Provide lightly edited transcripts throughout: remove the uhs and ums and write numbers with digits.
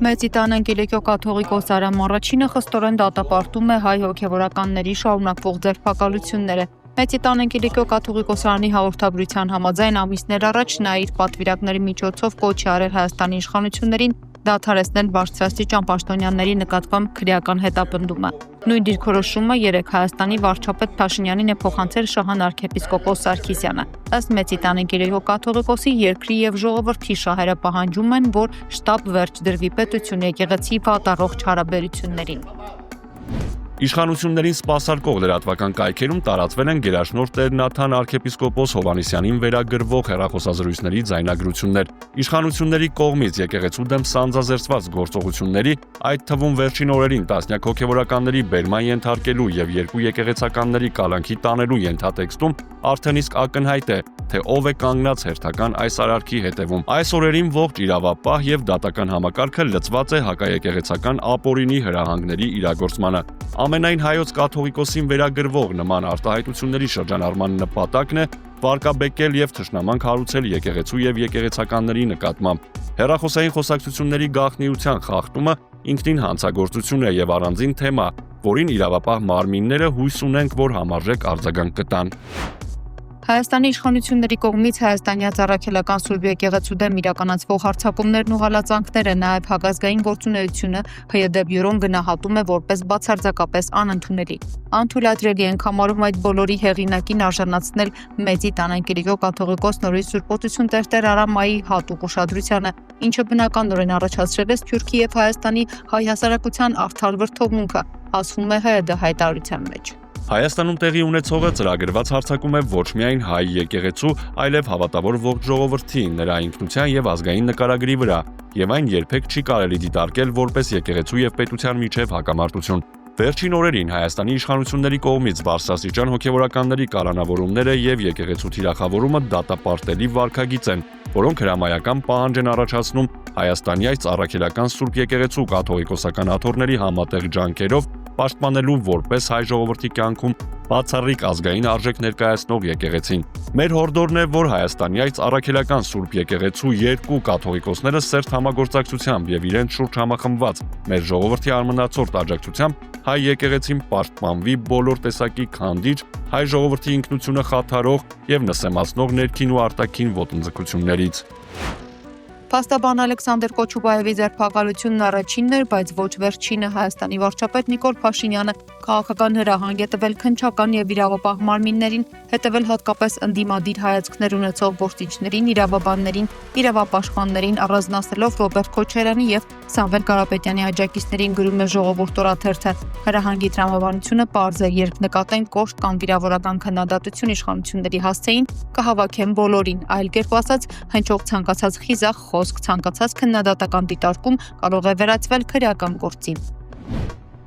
Մեծի տան Կիլիկիո կաթողիկոս Արամ Առաջինը խստորեն դատապարտում է հայ հոգևորականների շարունակվող ձերբակալությունները։ Մեծի տան Կիլիկիո կաթողիկոսարանի հաղորդագրության համաձայն ամիսներ առաջ նա իր պատվիրակների միջոցով կոչ է արել Հայաստանի իշխանություններին դադարեցնել բարձրաստիճան պաշտոնյաների նկատմամբ քրեական հետապնդումը։ Նույն դիրքորոշումը երեկ Հայաստանի վարչապետ Փաշինյանին է փոխանցել Շահան arczepiskopos Սարգսյանը։ Ըստ Մեծի տան Կիլիկիո կաթողիկոսի երկրի եւ ժողովրդի շահերը պահանջում են, որ շտապ վերջ դրվի պետություն եկեղեցի վատառողջ հարաբերություններին։ Իշխանություններին սպասարկող լրատվական կայքերում տարածվել են գերաշնորհ Տեր Նաթան arczepiskopos Հովհաննիսյանին վերագրվող հեռախոսազրույցների ձայնագրություններ։ Իշխանությունների կողմից եկեղեցու դեմ սանձազերծված գործողությունների, այդ թվում վերջին օրերին տասնյակ հոգևորականների բերման ենթարկելու եւ երկու եկեղեցականների կալանքի տանելու ենթատեքստում արդեն իսկ ակնհայտ է, թե ով է կանգնած հերթական այս արարքի հետևում։ Այս օրերին ողջ իրավապահ եւ դատական համակարգը լծված է հակաեկեղեցական ապօրինի հրահանգների իրագործմանը։ Ամենայն հայոց կաթողիկոսին վերագրվող նման արտահայտությունների շրջանառման նպատակն է վարկաբեկել եւ թշնամանք հարուցել եկեղեցու եւ եկեղեցականների նկատմամբ։ Հեռախոսային խոսակցությունների գաղտնիության խախտումը ինքնին հանցագործություն է եւ առանձին թեմա, որին իրավապահ մարմինները հույս ունենք, որ համարժեք արձագանք կտան։ Հայաստանի իշխանությունների կողմից հայաստանյաց առաքելական Սուրբ եկեղեցու դեմ իրականացվող հարձակումներն ու հալածանքները, նաև հակազգային գործունեությունը ՀՅԴ բյուրոն գնահատում է որպես բացարձակապես անընդունելի։ Անթույլատրելի ենք համարում այդ բոլորի հեղինակին արժանացնել Մեծի տան Կիլիկիո կաթողիկոս Նորից Սուրբ Օծություն Տեր Արամայի հատուկ ուշադրությանը, ինչը բնականորեն առաջացրել է Սփյուռքի եւ Հայաստանի հայ հասարակության արդար վրդովմունքը, ասվում է ՀՅԴ հայտարարության մեջ։ Հայաստանում տեղի ունեցողը ծրագրված հարձակում է ոչ միայն հայ եկեղեցու, այլև հավատավոր ողջ ժողովրդի, նրա ինքնության եւ ազգային նկարագրի վրա, եւ այն երբեք չի կարելի դիտարկել որպես եկեղեցու եւ պետության միջև հակամարտություն։ Վերջին օրերին Հայաստանի իշխանությունների կողմից բարձրաստիճան հոգևորականների կալանավորումները եւ եկեղեցու թիրախավորումը դատապարտելի վարքագիծ են, որոնք հրամայական պահանջ են առաջացնում հայաստանյաց առաքելական Սուրբ եկեղեցու կաթողիկոսական աթոռների համատեղ ջանքերով պաշտպանելու որպես հայ ժողովրդի կյանքում բացառիկ ազգային արժեք ներկայացնող եկեղեցին։ Մեր հորդորն է, որ հայաստանյաց առաքելական Սուրբ եկեղեցու երկու կաթողիկոսները սերտ համագործակցությամբ եւ իրենց շուրջ համախմբված մեր ժողովրդի արմնացորդ աջակցությամբ հայ եկեղեցին պաշտպանվի բոլոր տեսակի քանդիչ, հայ ժողովրդի ինքնությունը խաթարող եւ նսեմացնող ներքին ու արտաքին ոտնձգություններից։ Փաստաբան Ալեքսանդր Կոչուբաևի ձերբակալությունն առաջինն էր, բայց ոչ վերջինը։ Հայաստանի վարչապետ Նիկոլ Փաշինյանը քաղաքական հրահանգ է տվել քննչական եւ իրավապահ մարմիններին հետևել հատկապես ընդդիմադիր հայացքներ ունեցող գործիչներին, իրավաբաններին, իրավապաշտպաններին, առանձնացնելով Ռոբերտ Քոչարյանի եւ Սամվել Կարապետյանի աջակիցներին, գրում է Ժողովուրդ օրաթերթը։ Հրահանգի տրամաբանությունը պարզ է, երբ նկատեն կոշտ կամ վիրավորական քննադատություն իշխանությունների հասցեին, կհավաքեն բոլորին, այլ կերպ ասած, հնչող ցանկացած խիզախ խոսք, ցանկացած քննադատական դիտարկում կարող է վերածվել քրեական գործի։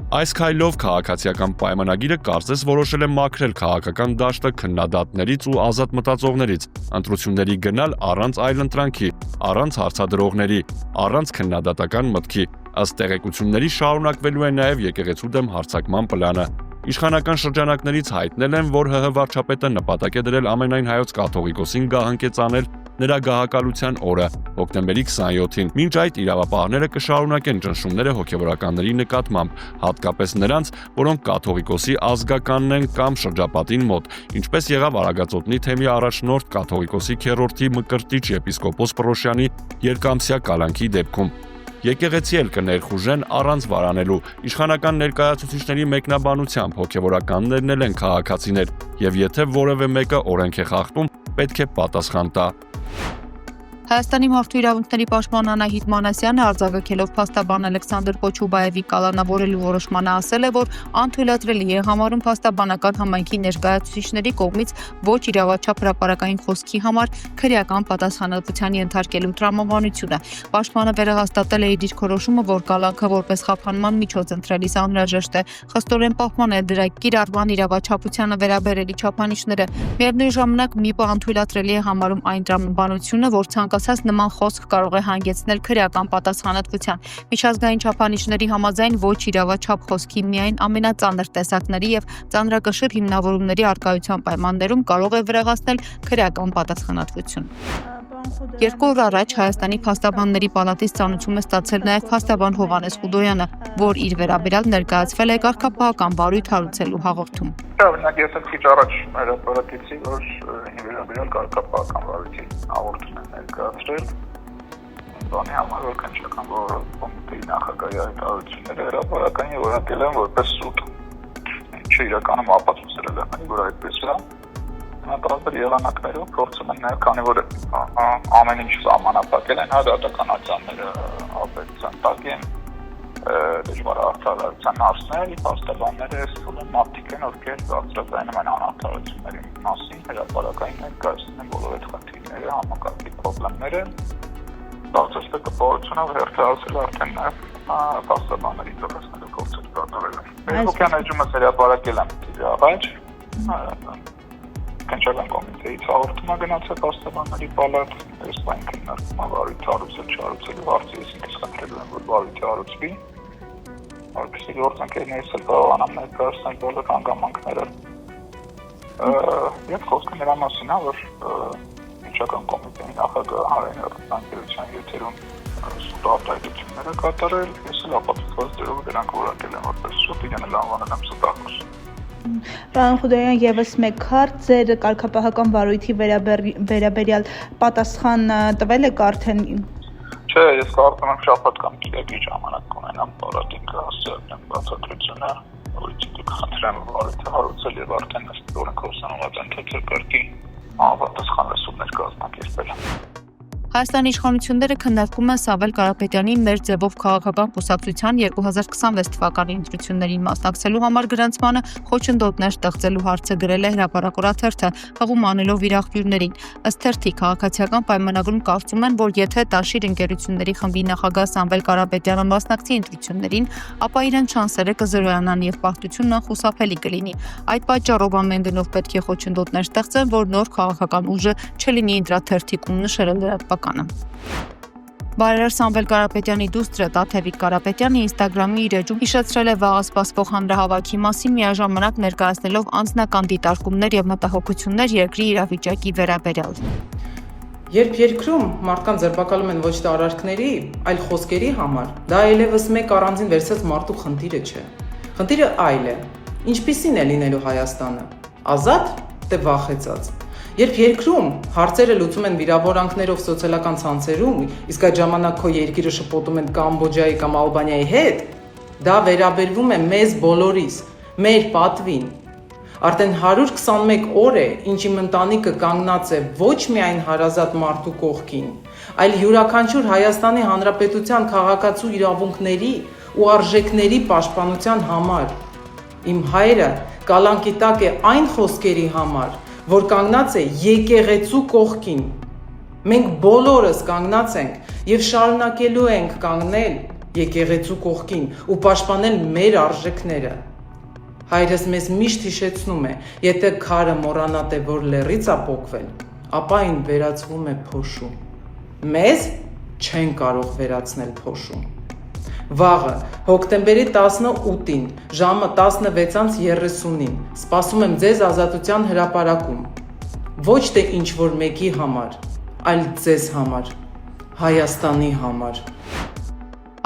Այս քայլով քաղաքացիական պայմանագիրը կարծես որոշել է մաքրել քաղաքական դաշտը քննադատներից ու ազատ մտածողներից, ընտրությունների գնալ առանց այլընտրանքի, առանց հարցադրողների, առանց քննադատական մտքի։ Ըստ տեղեկությունների շարունակվելու է նաև եկեղեցու դեմ հարձակման պլանը։ Իշխանական շրջանակներից հայտնել են, որ ՀՀ վարչապետը նպատակ է դրել ամենայն հայոց կաթողիկոսին գահանկեցանել նրա գահակալության օրը, հոկտեմբերի 27-ին։ Մինչ այդ իրավապահները կշարունակեն ճնշումները հոգևորականների նկատմամբ, հատկապես նրանց, որոնք կաթողիկոսի ազգականն են կամ շրջապատին մոտ, ինչպես եղավ Արագածոտնի թեմի առաջնորդ կաթողիկոսի քեռորդի Մկրտիչ եպիսկոպոս Պրոշյանի երկամսյա կալանքի դեպքում։ Եկեղեցի էլ կներխուժեն առանց վարանելու։ Իշխանական ներկայացուցիչների մեկնաբանությամբ հոգևորականներն են քաղաքացիներ, եւ եթե որևէ մեկը օրենք է խախտում, պետք է պատասխան տա։ Հայաստանի մարդու իրավունքների պաշտպան Անահիտ Մանասյանը արձագանքելով փաստաբան Ալեքսանդր Կոչուբաևի կալանավորելու որոշմանը ասել է, որ անթույլատրելի է համարում փաստաբանական համայնքի ներկայացուցիչների կողմից ոչ իրավաչափ հրապարակային խոսքի համար քրեական պատասխանատվության ենթարկելու տրամաբանությունը։ Պաշտպանը վերահաստատել է իր դիրքորոշումը, որ կալանքը որպես խափանման միջոց ընտրելիս անհրաժեշտ է խստորեն պահպանել դրա կիրառման իրավաչափությանը վերաբերելի չափանիշները։ Միևնույն ժամանակ ՄԻՊ-ը անթույլատրելի է համարում այն տրամաբանությունը, որ ցանկացած նման խոսք կարող է հանգեցնել քրեական պատասխանատվության։ Միջազգային չափանիշների համաձայն ոչ իրավաչափ խոսքի միայն ամենածանր տեսակների եւ ծանրակշիռ հիմնավորումների առկայության պայմաններում կարող է վերահասնել քրեական պատասխանատվություն։ Երկու օր առաջ Հայաստանի փաստաբանների պալատից ծանոթություն է ստացել նաև փաստաբան Հովհաննես Խուդոյանը, որ իր վերաբերյալ ներկայացվել է կարգապահական բարույթ հարուցելու հաղորդում։ Օրինակ ես քիչ առաջ հրապարակեցի, որ վերաբերյալ կարգապահական բարույթի հաղորդում եմ ներկայացրել։ Բանի համար որ քննչական կոմիտեի նախագահի հայտարարությունները հրապարակային եւ որակել են որպես սուտ։ Ինչը իրականում ապացուցել է, որ այդպես է։ Տարբեր եղանակներով փորձում են նաև, քանի որ ամեն ինչ սահմանափակել են, դատական արձանները ապեցան տակին, դժվար արդարացան հարցնել, փաստաբանները ստուգում են մարդիկ են, ովքեր բարձրացնում են անարդարությունների մասին, հրապարակային ներկայացնում են բոլոր այդ խնդիրները, համակարգի խնդիրները, բարձրացել տպավորությունով հերթացել արդեն նաև փաստաբանների ծրագրերը փորձել կատարել։ Facebook-յան էջումը հրապարակել եմ առաջ, Քննչական կոմիտեից հաղորդում է գնացել փաստաբանների պալատ, այս բան քննարկում է բարույթ հարուցել, չհարուցելու հարցը, ես ինքս խնդրել եմ, որ բարույթ հարուցվի, որպեսզի գործընկերներս էլ կարողանան ներկայացնել բոլոր հանգամանքները։ Եվ խոսքը նրա մասին է, որ քննչական կոմիտեի նախագահը հանրային հեռուստաընկերության եթերում սուտ արտահայտությունները կատարել, ես էլ ապացուցված ձևով դրանք որակել եմ որպես սուտ, իրեն էլ անվանել եմ սուտախոս։ Պարոն Խուդոյան, եւս մեկ հարց, ձեր կարգապահական բարույթի վերաբերյալ պատասխան տվել եք արդեն։ Չէ, ես կարծում եմ շաբաթ կամ կիրակի ժամանակ կունենամ պարադին կհասցնեմ բացատրությունը, որից կխնդրեմ բարույթը հարուցել եւ արդեն ըստ օրենքով ընթացել կարգի համապատասխան լսումներ կազմակերպել։ Հայաստանի իշխանությունները քննարկում են Սամվել Կարապետյանի մեր ձևով քաղաքական կուսակցության 2026 թվականի ընտրություններին մասնակցելու համար գրանցմանը խոչընդոտներ ստեղծելու հարցը գրել է հրապարակորաթերթը, հղում անելով իր աղբյուրներին։ Ըստ թերթի քաղաքացիական պայմանագրում կարծում են, որ եթե Տաշիր ընկերությունների խմբի նախագահ Սամվել Կարապետյանը մասնակցի ընտրություններին, ապա իրեն շանսերը կզրոյանան եւ պարտությունն անխուսափելի կլինի։ Այդ պատճառով ամեն գնով պետք է խոչընդոտներ ստեղծեն, որ նոր քաղաքական ուժը չլինի ընտրաթերթիկում նշել է լրատվականը։ Բարերար Սամվել Կարապետյանի դուստրը Տաթևիկ Կարապետյանը Instagram-ի իր էջում հիշեցրել է վաղը սպասվող հանրահավաքի մասին, միաժամանակ ներկայացնելով անձնական դիտարկումներ եւ մտահոգություններ երկրի իրավիճակի վերաբերյալ։ Երբ երկրում մարդկանց ձերբակալում են ոչ թե արարքների, այլ խոսքերի համար, դա այլևս մեկ առանձին վերցած մարդու խնդիրը չէ։ Խնդիրը այլ է։ Ինչպիսին է լինելու Հայաստանը։ Ազատ, թե վախեցած։ Երբ երկրում հարցերը լուծում են վիրավորանքներով սոցիալական ցանցերում, իսկ այդ ժամանակ քո երկիրը շփոթում են Կամբոջայի կամ Ալբանիայի հետ, դա վերաբերվում է մեզ բոլորիս, մեր պատվին։ Արդեն 121 օր է, ինչ իմ ընտանիքը կանգնած է ոչ միայն հարազատ մարդու կողքին, այլ յուրաքանչյուր Հայաստանի Հանրապետության քաղաքացու իրավունքների ու արժեքների պաշտպանության համար։ Իմ հայրը կալանքի տակ է այն խոսքերի համար, որ կանգնած է եկեղեցու կողքին։ Մենք բոլորս կանգնած ենք եւ շարունակելու ենք կանգնել եկեղեցու կողքին ու պաշտպանել մեր արժեքները։ Հայրս մեզ միշտ հիշեցնում է, եթե քարը մոռանատ է, որ լեռից է պոկվել, ապա այն վերածվում է փոշու։ Մեզ չեն կարող վերացնել փոշու։ Վաղը, հոկտեմբերի 18-ին, ժամը 16:30-ին, սպասում եմ ձեզ Ազատության հրապարակում։ Ոչ թե ինչ-որ մեկի համար, այլ ձեզ համար, Հայաստանի համար։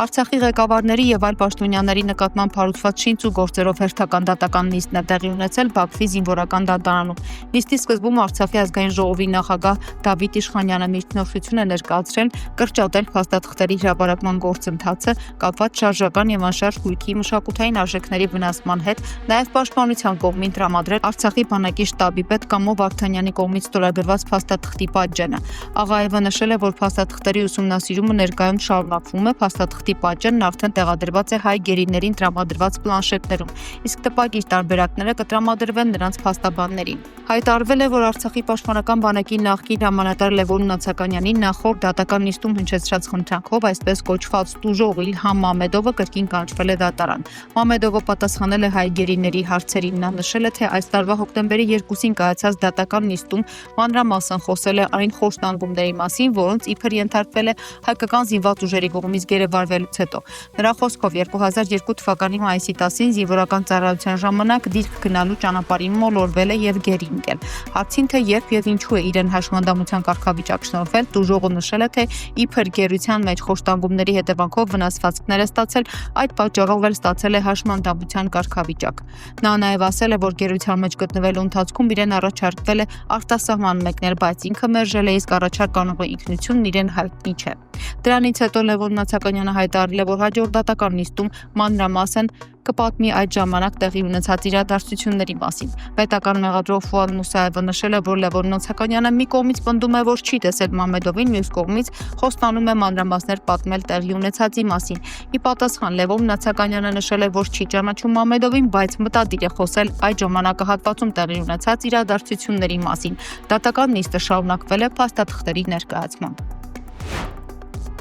Արցախի ղեկավարների եւ այլ պաշտոնյաների նկատմամբ հարուցված շինծ ու գործերով հերթական դատական նիստն է տեղի ունեցել Բաքվի զինվորական դատարանում։ Նիստի սկզբում Արցախի ազգային ժողովի նախագահ Դավիթ Իշխանյանը միջնորդություն է ներկայացրել կրճատել փաստաթղթերի հրապարակման գործընթացը կապված շարժական եւ անշարժ գույքի մշակութային արժեքների վնասման հետ, նաեւ պաշտպանության կողմին տրամադրել Արցախի բանակի շտաբի պետ Կամո Վարդանյանի կողմից ստորագրված փաստաթղթի պատճենը։ Աղաևը նշել է, որ փաստաթղթերի ուսումնասիրումը ներկայում շարունակվում է, փաստաթղթի պատճենն արդեն տեղադրված է հայ գերիներին տրամադրված պլանշետներում, իսկ տպագիր տարբերակները կտրամադրվեն նրանց փաստաբաններին։ Հայտարարվել է, որ Արցախի պաշտպանական բանակի նախկին հրամանատար Լևոն Նացականյանի նախորդ դատական նիստում հնչեցրած խնդրանքով այսպես կոչված տուժող Իլհամ Մամեդովը կրկին կանչվել է դատարան։ Մամեդովը պատասխանել է հայ գերիների հարցերին, նա նշել է, թե այս տարվա հոկտեմբերի 2-ին կայացած դատական նիստում մանրամասն խոսել է այն խոշտանգումների մասին, որոնց իբր ենթարկվել է հայկական զինված ուժերի կողմից գերեվարվել գտնվելուց հետո։ Նրա խոսքով 2002 թվականի մայիսի 10-ին զինվորական ծառայության ժամանակ դիրք գնալու ճանապարհին մոլորվել է եւ գերի ընկել։ Հարցին թե երբ եւ ինչու է իրեն հաշմանդամության կարգավիճակ շնորհվել, տուժողը նշել է, թե իբր գերության մեջ խոշտանգումների հետևանքով վնասվածքներ է ստացել, այդ պատճառով էլ ստացել է հաշմանդամության կարգավիճակ։ Նա նաեւ ասել է, որ գերության մեջ գտնվելու ընթացքում իրեն առաջարկվել է արտասահման մեկնել, բայց ինքը մերժել է, իսկ առաջարկանողի ինքնությունն իրեն հայտնի չէ։ Դրանից հետո Լևոն Նացականյանը հայտարարել է, որ հաջորդ դատական նիստում մանրամասն կպատմի այդ ժամանակ տեղի ունեցած իրադարձությունների մասին։ Պետական մեղադրող Ֆուադ Մուսաևը նշել է, որ Լևոն Նացականյանը մի կողմից պնդում է, որ չի տեսել Մամեդովին, մյուս կողմից խոստանում է մանրամասներ պատմել տեղի ունեցածի մասին։ Ի պատասխան Լևոն Նացականյանը նշել է, որ չի ճանաչում Մամեդովին, բայց մտադիր է խոսել այդ ժամանակահատվածում տեղի ունեցած իրադարձությունների մասին։ Դատական նիստը շարունակվել է փաստաթղթերի ներկայացմամբ։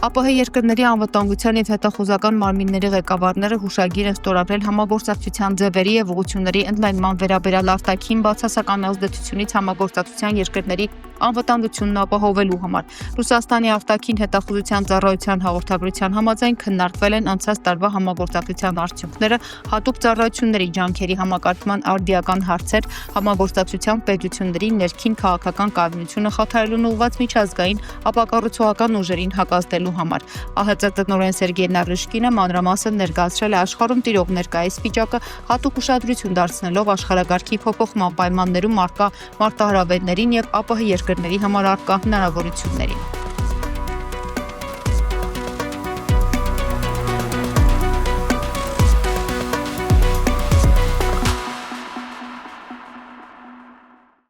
ԱՊՀ երկրների անվտանգության եւ հետախուզական մարմինների ղեկավարները հուշագիր են ստորագրել համագործակցության ձևերի եւ ուղղությունների ընդլայնման վերաբերյալ արտաքին բացասական ազդեցությունից համագործակցության երկրների անվտանգությունն ապահովելու համար։ Ռուսաստանի արտաքին հետախուզության ծառայության հաղորդագրության համաձայն քննարկվել են անցած տարվա համագործակցության արդյունքները, հատուկ ծառայությունների ջանքերի համակարգման արդիական հարցեր, համագործակցության պետությունների ներքին քաղաքական կայունությունը խաթարելուն ուղղված միջազգային ապակառուցողական ուժերին հակազդելու համար։ ԱՀԾ տնօրեն Սերգեյ Նարիշկինը մանրամասն ներկայացրել է աշխարհում տիրող ներկայիս վիճակը, հատուկ ուշադրություն դարձնելով աշխարհակարգի փոփոխման պայմաններում առկա մարտահրավերներին եւ ԱՊՀ երկրների համար առկա հնարավորություններին։